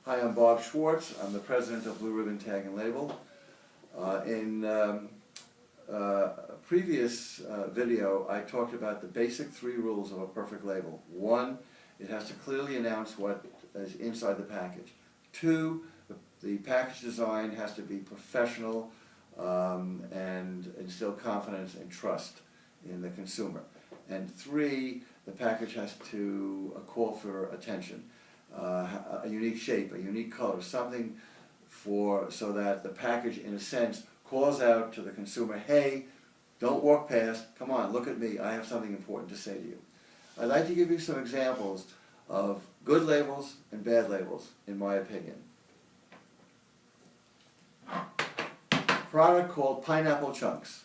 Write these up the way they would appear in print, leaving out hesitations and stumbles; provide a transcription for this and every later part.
Hi, I'm Bob Schwartz. I'm the president of Blue Ribbon Tag and Label. In a previous video, I talked about the basic 3 rules of a perfect label. 1, it has to clearly announce what is inside the package. 2, the package design has to be professional and instill confidence and trust in the consumer. And 3, the package has to call for attention. A unique shape, a unique color, something so that the package, in a sense, calls out to the consumer, hey, don't walk past, come on, look at me, I have something important to say to you. I'd like to give you some examples of good labels and bad labels, in my opinion. Product called Pineapple Chunks.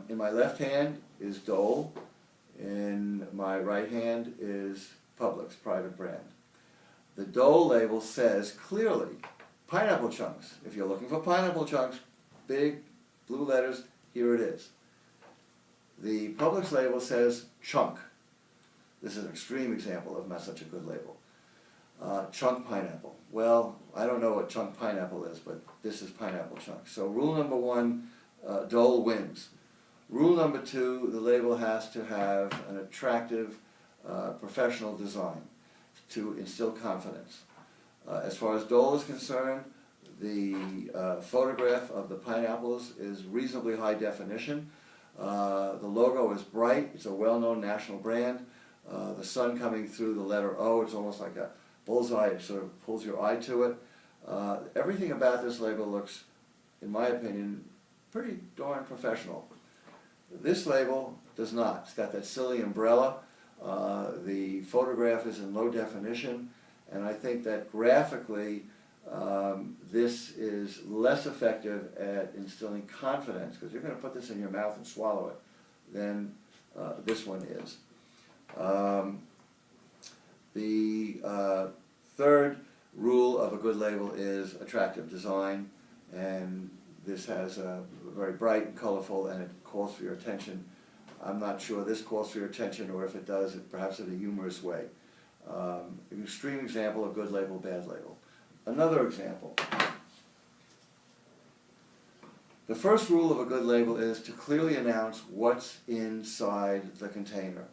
In my left hand is Dole, in my right hand is Publix, private brand. The Dole label says clearly, pineapple chunks. If you're looking for pineapple chunks, big blue letters, here it is. The Publix label says chunk. This is an extreme example of not such a good label. Chunk pineapple. Well, I don't know what chunk pineapple is, but this is pineapple chunk. So rule number 1, Dole wins. Rule number 2, the label has to have an attractive, professional design to instill confidence. As far as Dole is concerned, the photograph of the pineapples is reasonably high definition. The logo is bright. It's a well-known national brand. The sun coming through the letter O, it's almost like a bullseye. It sort of pulls your eye to it. Everything about this label looks, in my opinion, pretty darn professional. This label does not. It's got that silly umbrella. The photograph is in low definition, and I think that graphically this is less effective at instilling confidence, because you're going to put this in your mouth and swallow it, than this one is. The third rule of a good label is attractive design, and this has a very bright and colorful, and it calls for your attention. I'm not sure this calls for your attention, or if it does, perhaps in a humorous way. An extreme example of good label, bad label. Another example. The first rule of a good label is to clearly announce what's inside the container.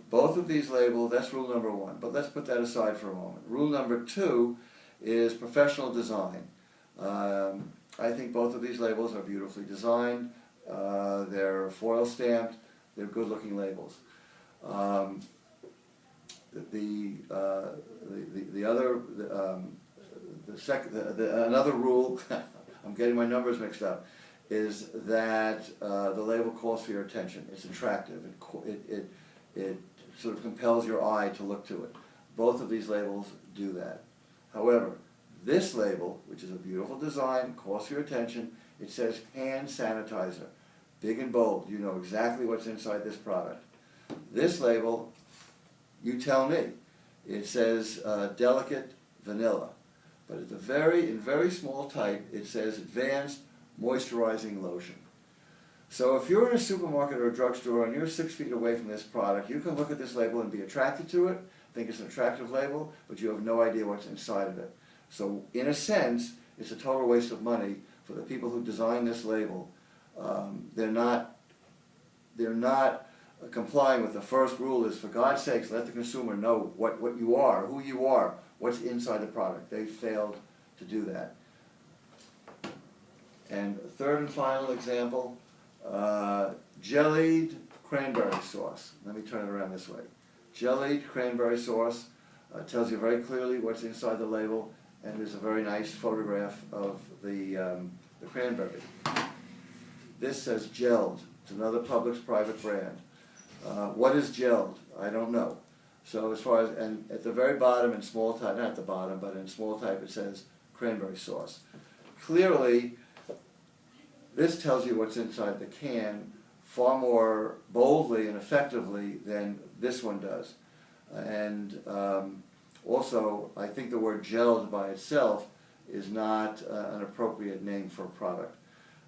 Both of these labels, that's rule number 1, but let's put that aside for a moment. Rule number 2 is professional design. I think both of these labels are beautifully designed. They're foil stamped. They're good-looking labels. Another rule, I'm getting my numbers mixed up, is that the label calls for your attention. It's attractive. It sort of compels your eye to look to it. Both of these labels do that. However, this label, which is a beautiful design, calls for your attention. It says hand sanitizer. Big and bold. You know exactly what's inside this product. This label, you tell me. It says delicate vanilla. But in very small type, it says advanced moisturizing lotion. So if you're in a supermarket or a drugstore and you're 6 feet away from this product, you can look at this label and be attracted to it, think it's an attractive label, but you have no idea what's inside of it. So in a sense, it's a total waste of money for the people who designed this label. They're not complying with the first rule is, for God's sakes, let the consumer know what you are, who you are, what's inside the product. They failed to do that. And third and final example, jellied cranberry sauce. Let me turn it around this way. Jellied cranberry sauce tells you very clearly what's inside the label, and there's a very nice photograph of the cranberry. This says gelled. It's another Publix private brand. What is gelled? I don't know. So as far as, and at the very bottom in small type, not at the bottom, but in small type, it says cranberry sauce. Clearly, this tells you what's inside the can far more boldly and effectively than this one does. And also, I think the word gelled by itself is not an appropriate name for a product.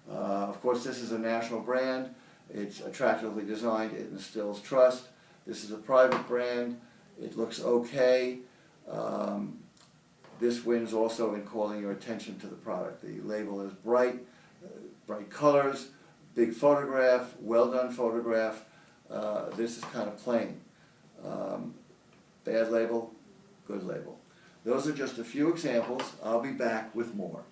Of course, this is a national brand. It's attractively designed. It instills trust. This is a private brand. It looks okay. This wins also in calling your attention to the product. The label is bright, bright colors, big photograph, well done photograph. This is kind of plain. Bad label, good label. Those are just a few examples. I'll be back with more.